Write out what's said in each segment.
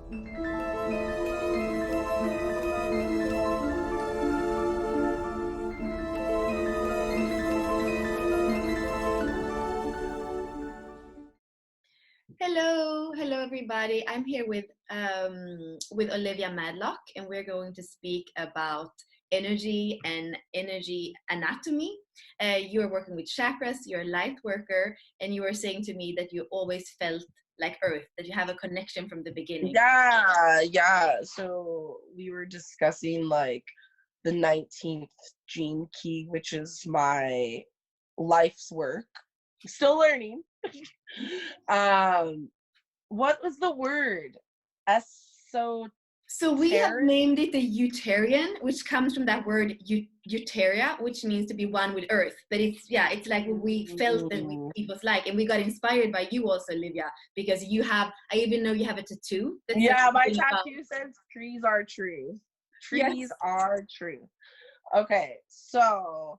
Hello everybody. I'm here with Olivia Madlock, and we're going to speak about energy and energy anatomy. You're working with chakras. You're a light worker, and you were saying to me that you always felt like Earth, that you have a connection from the beginning. Yeah. So we were discussing like the 19th gene key, which is my life's work. Still learning. What was the word? So we have named it the Eutierrian, which comes from that word Eutieria, which means to be one with Earth. But it's like what we felt that people's like, and we got inspired by you also, Olivia, because I even know you have a tattoo. My tattoo says trees are true. Trees are true. Okay, so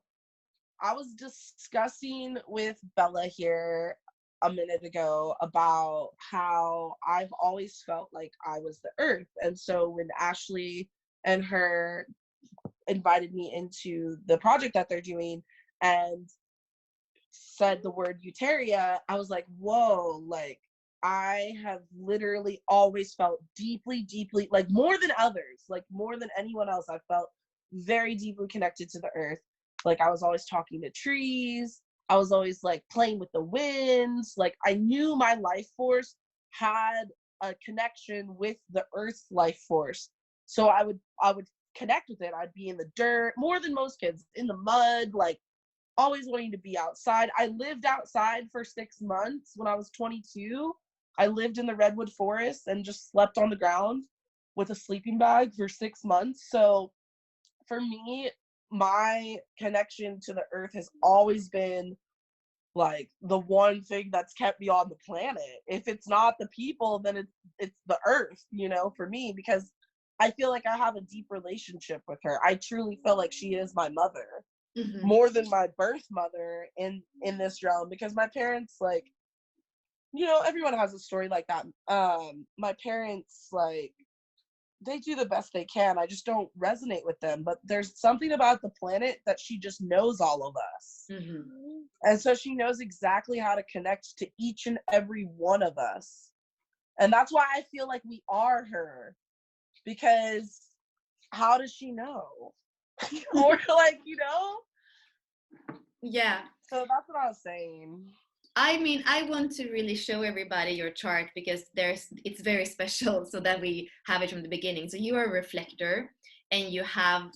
I was discussing with Bella here a minute ago about how I've always felt like I was the Earth. And so when Ashley and her invited me into the project that they're doing and said the word Eutieria, I was like, whoa, like I have literally always felt deeply, like more than others, like more than anyone else, I felt very deeply connected to the Earth. Like I was always talking to trees. I was always like playing with the winds. Like I knew my life force had a connection with the Earth's life force. So I would connect with it. I'd be in the dirt more than most kids, in the mud, like always wanting to be outside. I lived outside for 6 months when I was 22. I lived in the redwood forest and just slept on the ground with a sleeping bag for 6 months. So for me, my connection to the Earth has always been like the one thing that's kept me on the planet. If it's not the people, then it's the Earth, for me, because I feel like I have a deep relationship with her. I truly feel like she is my mother, more than my birth mother in this realm, because my parents, like, everyone has a story like that. My parents, like, they do the best they can. I just don't resonate with them. But there's something about the planet that she just knows all of us. And so she knows exactly how to connect to each and every one of us. And that's why I feel like we are her. Because how does she know? Or like, Yeah. So that's what I was saying. I mean, I want to really show everybody your chart because it's very special, so that we have it from the beginning. So you are a reflector, and you have,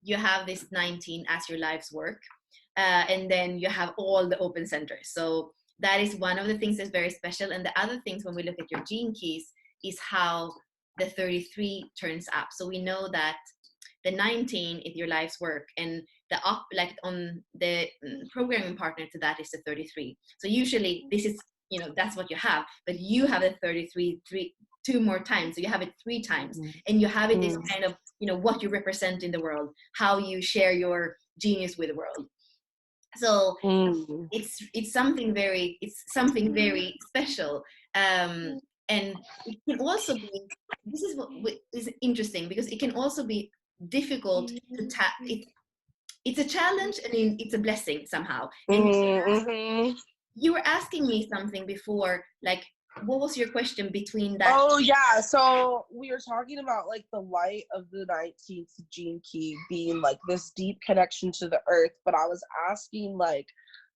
you have this 19 as your life's work, and then you have all the open centers. So that is one of the things that's very special. And the other things when we look at your gene keys is how the 33 turns up. So we know that the 19 is your life's work, and like on the programming partner to that is the 33. So usually this is, that's what you have, but you have the 33 two more times. So you have it 3 times, and you have it this kind of, what you represent in the world, how you share your genius with the world. So it's something very special. And it can also be, this is what is interesting, because it can also be difficult to tap it. It's a challenge, and it's a blessing somehow. And you were asking me something before, like, what was your question between that? Oh yeah, so we were talking about like the light of the 19th gene key being like this deep connection to the Earth, but I was asking, like,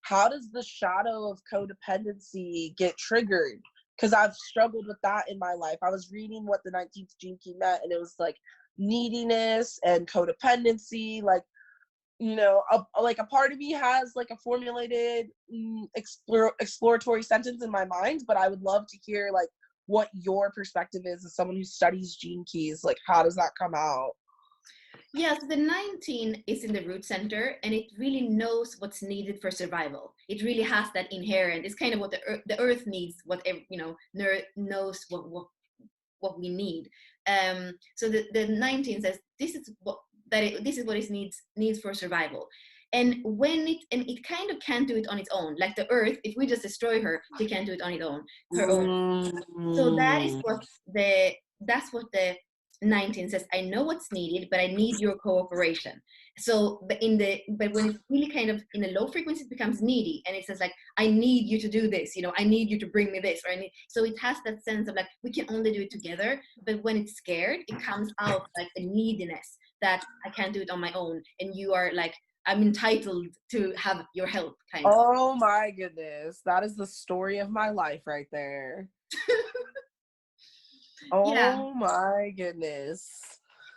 how does the shadow of codependency get triggered? Because I've struggled with that in my life. I was reading what the 19th gene key meant, and it was like neediness and codependency. Like, a part of me has like a formulated exploratory sentence in my mind, but I would love to hear like what your perspective is as someone who studies gene keys. Like, how does that come out? Yes, the 19 is in the root center, and it really knows what's needed for survival. It really has that inherent. It's kind of what the earth needs. Whatever, knows what we need. So the 19 says this is what it needs for survival. And it kind of can't do it on its own. Like the earth, if we just destroy her, she can't do it on its own, her own. So that's what the 19 says. I know what's needed, but I need your cooperation. So but when it's really kind of in a low frequency, it becomes needy, and it says like, I need you to do this, I need you to bring me this, or so it has that sense of like, we can only do it together. But when it's scared, it comes out like a neediness, that I can't do it on my own, and you are like, I'm entitled to have your help, kind of. Oh my goodness, that is the story of my life right there. Oh yeah. My goodness.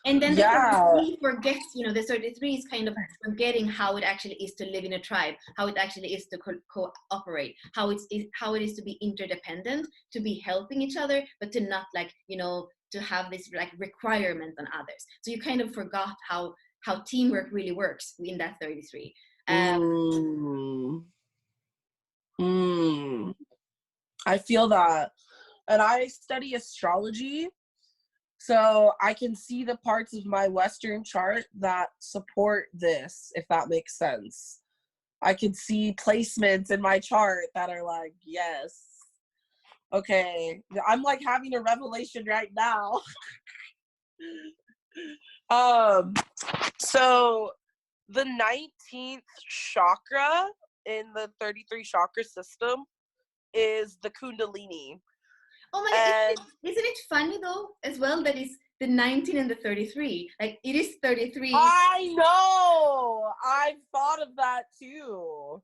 And then the 33 forgets, the 33 is kind of forgetting how it actually is to live in a tribe, how it actually is to cooperate, how it is to be interdependent, to be helping each other, but to not like, to have this like requirement on others. So you kind of forgot how teamwork really works in that 33. I feel that. And I study astrology, so I can see the parts of my Western chart that support this, if that makes sense. I can see placements in my chart that are like, yes. Okay, I'm like having a revelation right now. So the 19th chakra in the 33 chakra system is the Kundalini. Oh my God, isn't it funny though, as well, that it's the 19 and the 33? Like, it is 33. I know! I've thought of that too.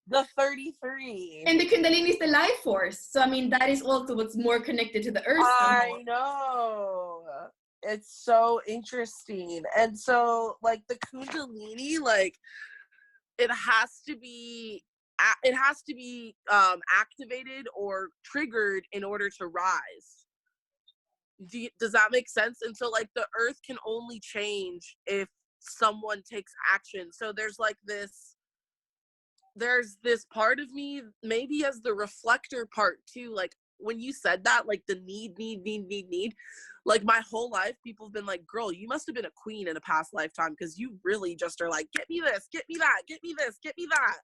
The 33. And the Kundalini is the life force. So, I mean, that is also what's more connected to the earth. I know. It's so interesting. And so, like, the Kundalini, like, it has to be activated or triggered in order to rise. Does that make sense? And so like the earth can only change if someone takes action. So there's this part of me, maybe as the reflector part too, like when you said that, like the need, like my whole life people have been like, girl, you must have been a queen in a past lifetime, because you really just are like, get me this, get me that, get me this, get me that.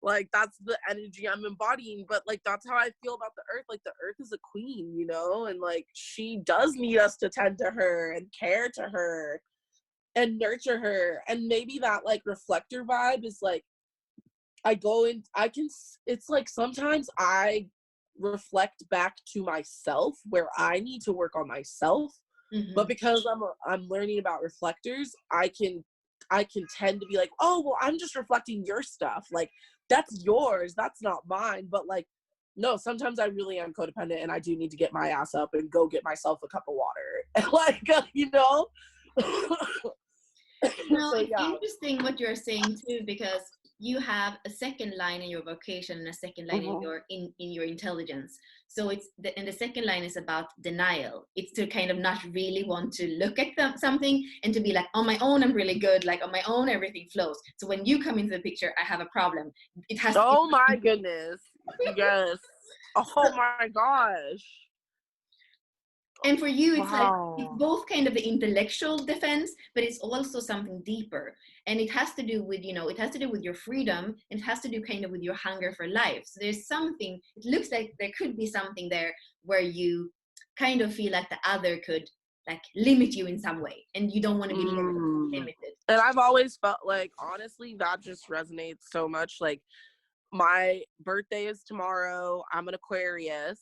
Like that's the energy I'm embodying. But like that's how I feel about the earth. Like the earth is a queen, and like she does need us to tend to her and care to her and nurture her. And maybe that like reflector vibe is like, it's like sometimes I reflect back to myself where I need to work on myself. Mm-hmm. But because I'm learning about reflectors, I can tend to be like, oh, well, I'm just reflecting your stuff. Like, that's yours. That's not mine. But like, no, sometimes I really am codependent and I do need to get my ass up and go get myself a cup of water. And like, No, so, it's interesting what you're saying too, because you have a second line in your vocation and a second line in your intelligence. So and the second line is about denial. It's to kind of not really want to look at something and to be like, on my own I'm really good, like on my own everything flows. So when you come into the picture, I have a problem. It has my goodness. Yes. Oh my gosh. And for you, it's like, it's both kind of the intellectual defense, but it's also something deeper. And it has to do with, it has to do with your freedom, and it has to do kind of with your hunger for life. So there's something, it looks like there could be something there where you kind of feel like the other could like limit you in some way, and you don't want to be limited. And I've always felt like, honestly, that just resonates so much. Like, my birthday is tomorrow. I'm an Aquarius.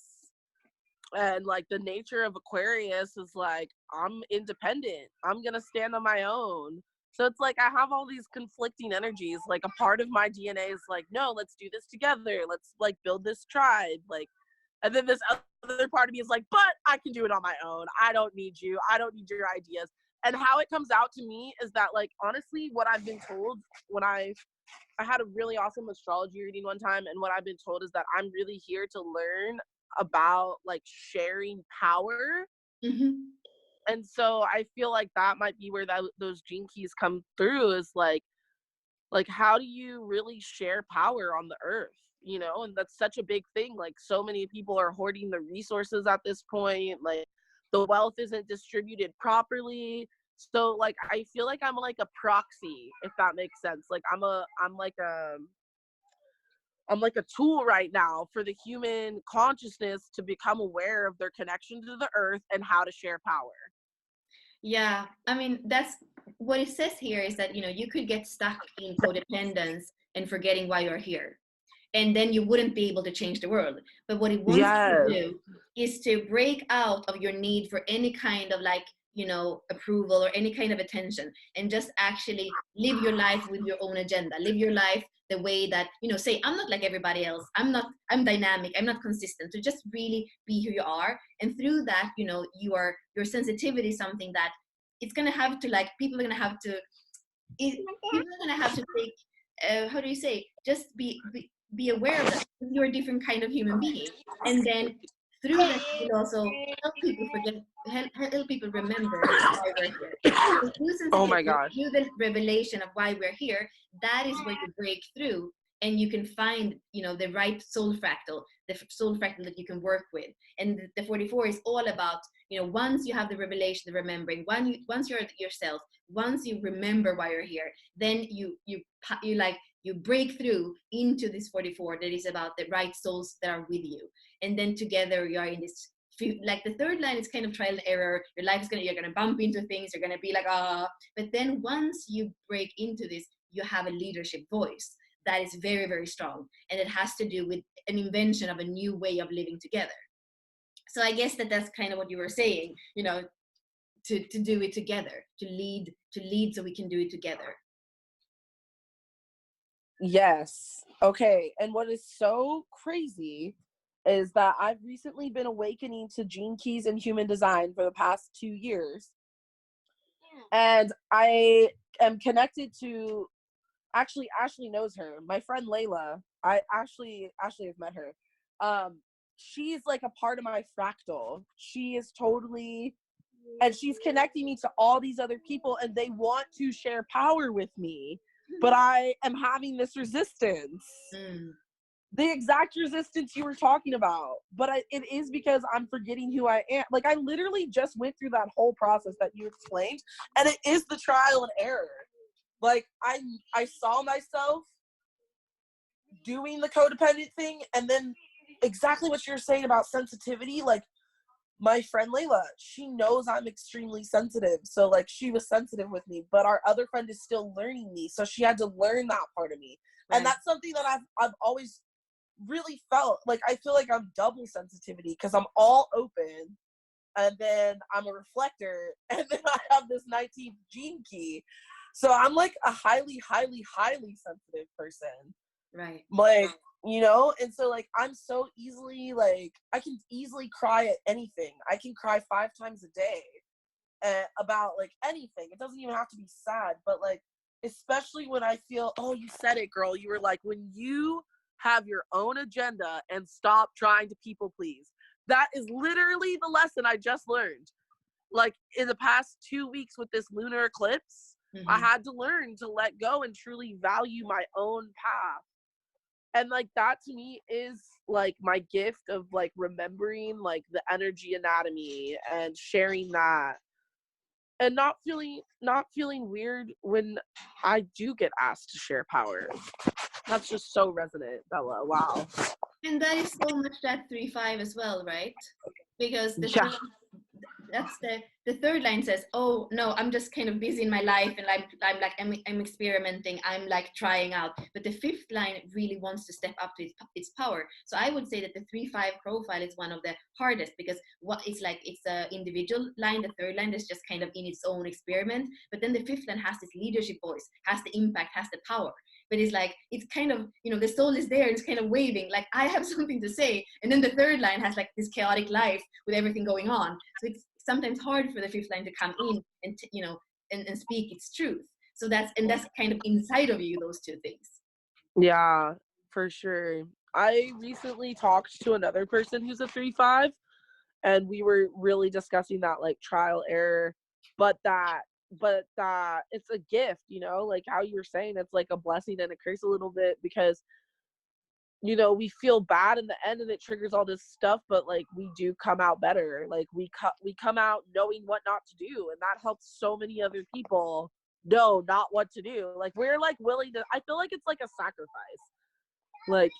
And like the nature of Aquarius is like, I'm independent. I'm going to stand on my own. So it's like I have all these conflicting energies. Like a part of my DNA is like, no, let's do this together. Let's like build this tribe. Like, and then this other part of me is like, but I can do it on my own. I don't need you. I don't need your ideas. And how it comes out to me is that, like, honestly, what I've been told when I had a really awesome astrology reading one time, and what I've been told is that I'm really here to learn about like sharing power. Mm-hmm. And so I feel like that might be where those gene keys come through, is like how do you really share power on the earth, and that's such a big thing. Like, so many people are hoarding the resources at this point. Like, the wealth isn't distributed properly. So like I feel like I'm like a proxy, if that makes sense. Like I'm like a tool right now for the human consciousness to become aware of their connection to the earth and how to share power. Yeah, I mean, that's what it says here is that, you could get stuck in codependence and forgetting why you're here. And then you wouldn't be able to change the world. But what it wants you to do is to break out of your need for any kind of like, approval or any kind of attention, and just actually live your life with your own agenda. Live your life the way that, say, I'm not like everybody else. I'm dynamic. I'm not consistent. So just really be who you are. And through that, your sensitivity is something that it's going to have to, like, people are going to have to, people are going to have to take, how do you say, just be aware of that you're a different kind of human being. And then through that, you will also help people help people remember why we're here. So through Oh my sensitivity, gosh. through the revelation of why we're here, that is where you break through, and you can find, the right soul fractal, the soul fractal that you can work with. And the 44 is all about, once you have the revelation, the remembering, once you're yourself, once you remember why you're here, then you break through into this 44 that is about the right souls that are with you. And then together you are in this, like the third line is kind of trial and error. Your life is you're gonna bump into things, you're gonna be like, but then once you break into this, you have a leadership voice that is very, very strong, and it has to do with an invention of a new way of living together. So I guess that's kind of what you were saying, to do it together, to lead so we can do it together. Yes. Okay. And what is so crazy is that I've recently been awakening to gene keys and human design for the past 2 years. And I am connected to, actually, Ashley knows her. My friend Layla. Ashley has met her. She's like a part of my fractal. She is totally, and she's connecting me to all these other people, and they want to share power with me, but I am having this resistance. The exact resistance you were talking about, but it is because I'm forgetting who I am. Like, I literally just went through that whole process that you explained, and it is the trial and error. Like, I saw myself doing the codependent thing, and then exactly what you're saying about sensitivity, like, my friend Layla, she knows I'm extremely sensitive. So like she was sensitive with me, but our other friend is still learning me. So she had to learn that part of me. Right. And that's something that I've always really felt like. I feel like I'm double sensitivity because I'm all open, and then I'm a reflector, and then I have this 19th gene key. So I'm like a highly, highly, highly sensitive person. Right. Like, and so like I'm so easily, like, I can easily cry at anything. I can cry 5 times a day about like anything. It doesn't even have to be sad, but like, especially when I feel, oh, you said it, girl. You were like, when you have your own agenda and stop trying to people please. That is literally the lesson I just learned. Like in the past 2 weeks with this lunar eclipse, I had to learn to let go and truly value my own path. And like that to me is like my gift of like remembering like the energy anatomy and sharing that, and not feeling weird when I do get asked to share power. That's just so resonant, Bella. Wow. And that is so much that 3-5 as well, right? Because that's the third line says, oh no, I'm just kind of busy in my life, and I'm experimenting, I'm like trying out. But the fifth line really wants to step up to its power. So I would say that the 3-5 profile is one of the hardest, because it's a individual line. The third line is just kind of in its own experiment, but then the fifth line has this leadership voice, has the impact, has the power. But it's kind of, the soul is there, it's kind of waving like, I have something to say. And then the third line has like this chaotic life with everything going on. So it's sometimes hard for the fifth line to come in and and speak its truth. So that's kind of inside of you, those two things. Yeah, for sure. I recently talked to another person who's a 3-5, and we were really discussing that like trial error, but that it's a gift, like how you were saying, it's like a blessing and a curse a little bit, because you know, we feel bad in the end and it triggers all this stuff, but like we do come out better. Like we come out knowing what not to do, and that helps so many other people know not what to do. Like we're like willing to, I feel like it's like a sacrifice. Like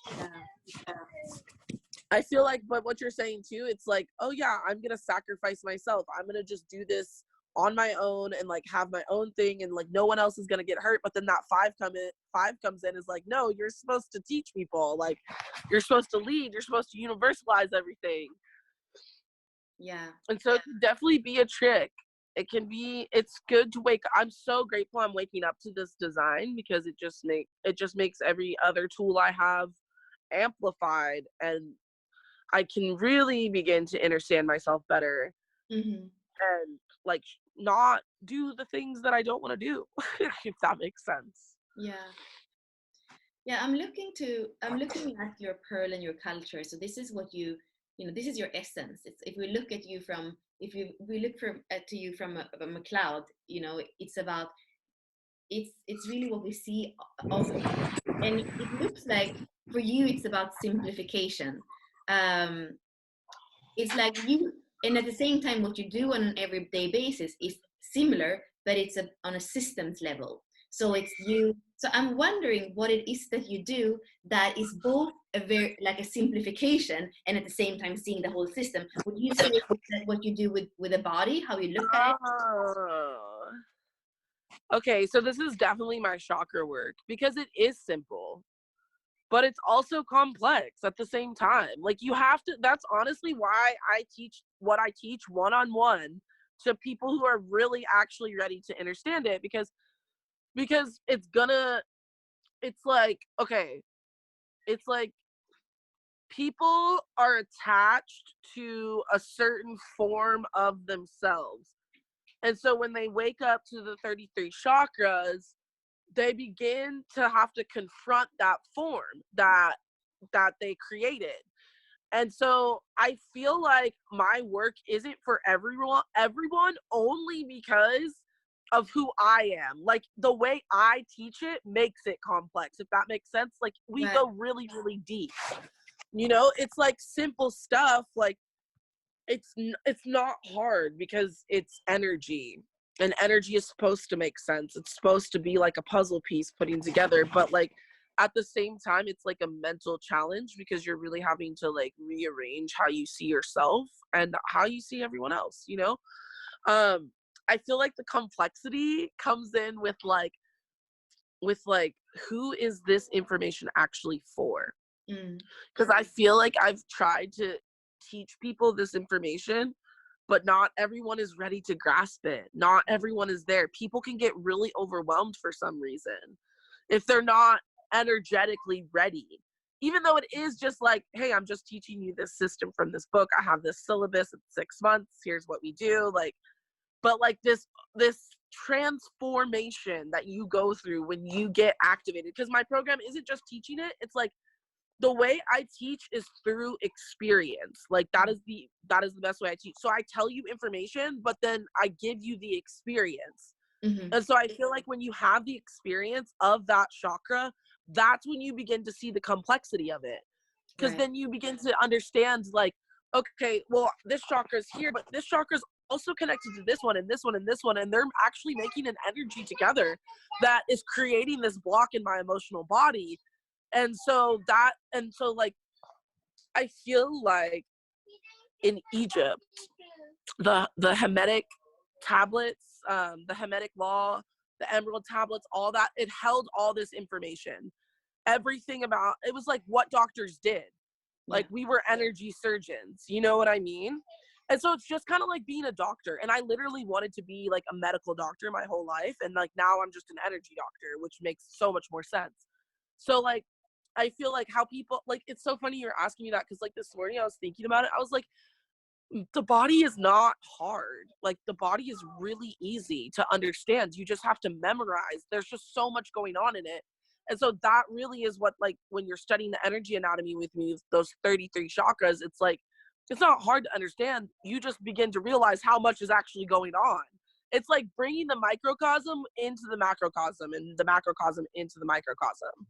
I feel like, but what you're saying too, it's like, oh yeah, I'm gonna sacrifice myself. I'm gonna just do this on my own and like have my own thing, and like no one else is gonna get hurt. But then that five comes in is like, no, you're supposed to teach people, like you're supposed to lead, you're supposed to universalize everything. Yeah. And so it can definitely be a trick. It can be, it's good to wake. I'm so grateful I'm waking up to this design, because it just makes every other tool I have amplified, and I can really begin to understand myself better. Mm-hmm. And like not do the things that I don't want to do, if that makes sense. Yeah, I'm looking at your pearl and your culture. So this is what you know, this is your essence. It's, if we look at you from, we look to you from a cloud, you know, it's about, it's really what we see of you. And it looks like for you it's about simplification. It's like you, and at the same time what you do on an everyday basis is similar, but it's on a systems level. So it's you, so I'm wondering what it is that you do that is both a very like a simplification and at the same time seeing the whole system. Would you say that what you do with the body, how you look at it? Okay, so this is definitely my chakra work, because it is simple, but it's also complex at the same time. Like you have to, that's honestly why I teach what I teach one-on-one to people who are really actually ready to understand it, because it's like, okay, it's like people are attached to a certain form of themselves. And so when they wake up to the 33 chakras, they begin to have to confront that form that they created. And so I feel like my work isn't for everyone only because of who I am. Like the way I teach it makes it complex, if that makes sense. Like we go really, really deep. You know, it's like simple stuff, like it's not hard because it's energy, and energy is supposed to make sense. It's supposed to be like a puzzle piece putting together, but like at the same time it's like a mental challenge, because you're really having to like rearrange how you see yourself and how you see everyone else, you know. I feel like the complexity comes in with like who is this information actually for? Because I feel like I've tried to teach people this information, but not everyone is ready to grasp it. Not everyone is there. People can get really overwhelmed for some reason if they're not energetically ready. Even though it is just like, hey, I'm just teaching you this system from this book. I have this syllabus, it's 6 months. Here's what we do. Like, but like this transformation that you go through when you get activated, because my program isn't just teaching it. It's like, the way I teach is through experience. Like that is the best way I teach. So I tell you information, but then I give you the experience. And so I feel like when you have the experience of that chakra, that's when you begin to see the complexity of it. Because then you begin to understand, like, okay, well, this chakra is here, but this chakra is also connected to this one and this one and this one, and they're actually making an energy together that is creating this block in my emotional body. And so like, I feel like in Egypt, the Hermetic tablets, the Hermetic law, the Emerald tablets, all that, it held all this information. Everything about it was like what doctors did. Like we were energy surgeons, you know what I mean? And so it's just kind of like being a doctor. And I literally wanted to be like a medical doctor my whole life. And like now I'm just an energy doctor, which makes so much more sense. So like, I feel like how people, like, it's so funny you're asking me that, because like this morning I was thinking about it. I was like, the body is not hard. Like the body is really easy to understand. You just have to memorize. There's just so much going on in it. And so that really is what, like, when you're studying the energy anatomy with me, those 33 chakras, it's like, it's not hard to understand. You just begin to realize how much is actually going on. It's like bringing the microcosm into the macrocosm and the macrocosm into the microcosm.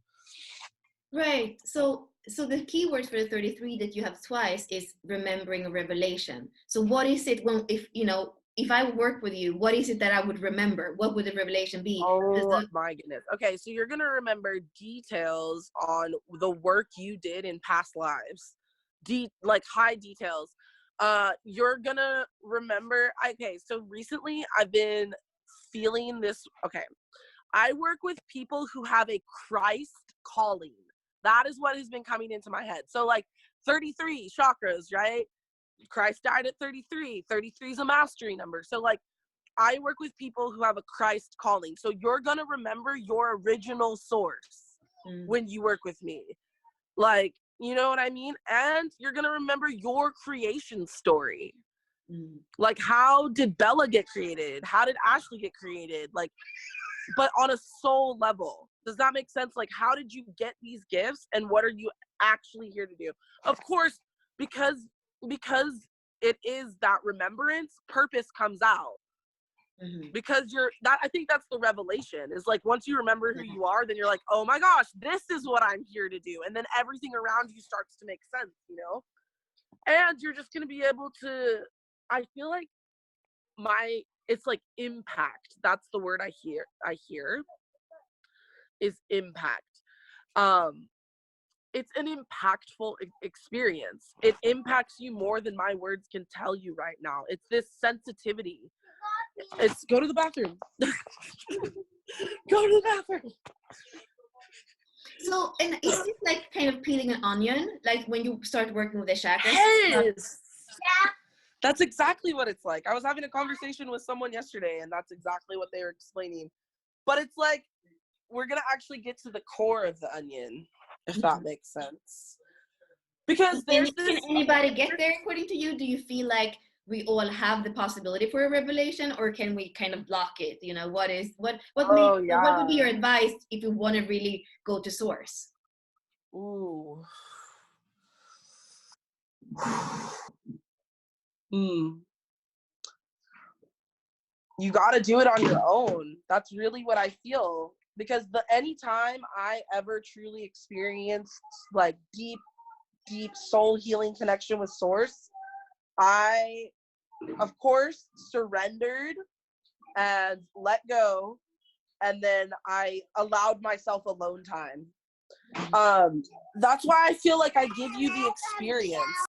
Right. So the keywords for the 33 that you have twice is remembering a revelation. So what is it when, if you know, if I work with you, what is it that I would remember? What would the revelation be? Oh my goodness. Okay, so you're gonna remember details on the work you did in past lives. Like high details. You're gonna remember, okay, so recently I've been feeling this. Okay, I work with people who have a Christ calling. That is what has been coming into my head. So like 33 chakras, right? Christ died at 33. 33 is a mastery number. So like I work with people who have a Christ calling. So you're going to remember your original source when you work with me. Like, you know what I mean? And you're going to remember your creation story. Like, how did Bella get created? How did Ashley get created? Like, but on a soul level. Does that make sense? Like, how did you get these gifts and what are you actually here to do? Of course, because it is that remembrance, purpose comes out. Because I think that's the revelation, is like once you remember who you are, then you're like, oh my gosh, this is what I'm here to do. And then everything around you starts to make sense, you know? And you're just going to be able to, I feel like it's like impact. That's the word I hear is impact. It's an impactful experience. It impacts you more than my words can tell you right now. It's this sensitivity. It's go to the bathroom. Go to the bathroom. So, and is this like kind of peeling an onion? Like when you start working with the chakras? Yes. That's exactly what it's like. I was having a conversation with someone yesterday, and that's exactly what they were explaining. But it's like, we're going to actually get to the core of the onion, if that makes sense. Because can anybody get there according to you? Do you feel like we all have the possibility for a revelation, or can we kind of block it? You know, what would be your advice if you want to really go to source? Ooh. You got to do it on your own. That's really what I feel. Because anytime I ever truly experienced like deep soul healing connection with source, I, of course, surrendered and let go. And then I allowed myself alone time. That's why I feel like I give you the experience.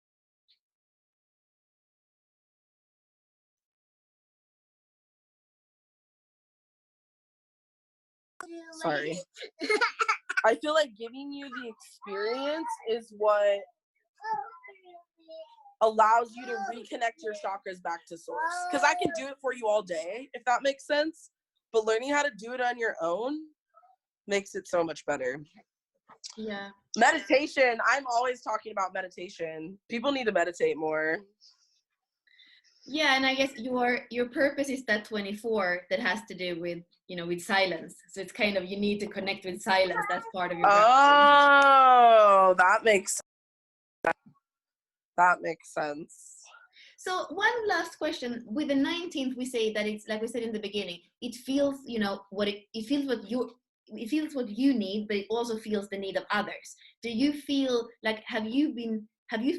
Sorry. I feel like giving you the experience is what allows you to reconnect your chakras back to source. Because I can do it for you all day, if that makes sense. But learning how to do it on your own makes it so much better. Yeah. Meditation. I'm always talking about meditation. People need to meditate more. Yeah, and I guess your purpose is that 24 that has to do with, you know, with silence. So it's kind of, you need to connect with silence. That's part of your practice. Oh, that makes sense. So one last question. With the 19th, we say that it's, like we said in the beginning, it feels, you know, it feels what you need, but it also feels the need of others. Do you feel like, have you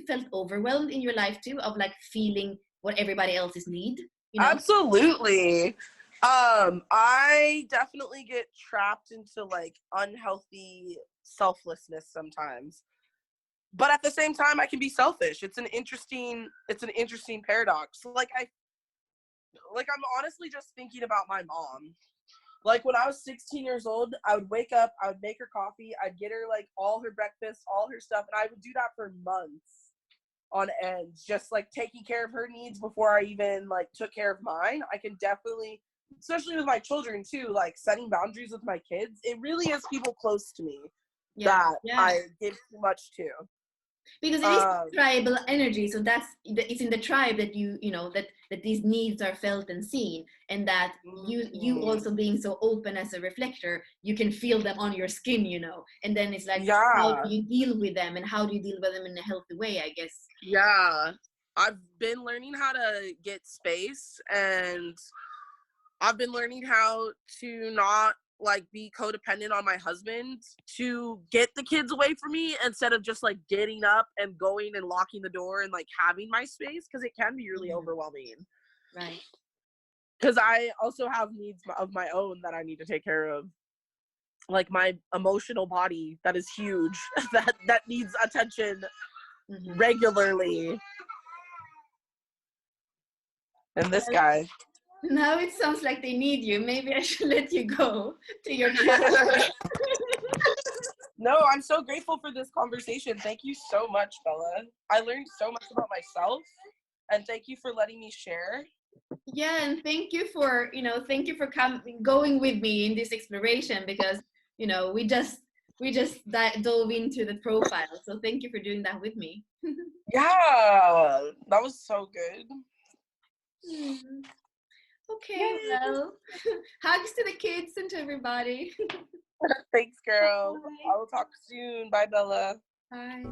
felt overwhelmed in your life too, of like feeling what everybody else's need? You know? Absolutely. I definitely get trapped into like unhealthy selflessness sometimes. But at the same time, I can be selfish. It's an interesting paradox. Like I'm honestly just thinking about my mom. Like when I was 16 years old, I would wake up, I would make her coffee, I'd get her like all her breakfast, all her stuff, and I would do that for months on end, just like taking care of her needs before I even like took care of mine. I can definitely, especially with my children too, like setting boundaries with my kids. It really is people close to me that I give too much to. Because it is tribal energy, so it's in the tribe that you know that these needs are felt and seen, and that you also being so open as a reflector, you can feel them on your skin, you know, and then it's like, how do you deal with them, and how do you deal with them in a healthy way, I guess. Yeah, I've been learning how to get space, and I've been learning how to not like be codependent on my husband to get the kids away from me instead of just like getting up and going and locking the door and like having my space, because it can be really overwhelming. Right. Because I also have needs of my own that I need to take care of, like my emotional body that is huge, that needs attention regularly. And this guy. Now it sounds like they need you. Maybe I should let you go to your class. No, I'm so grateful for this conversation. Thank you so much, Bella. I learned so much about myself, and thank you for letting me share. Yeah, and thank you for going with me in this exploration, because we just dove into the profile. So thank you for doing that with me. Yeah, that was so good. Okay, yay. Well, hugs to the kids and to everybody. Thanks, girl. Bye. I will talk soon. Bye, Bella. Bye.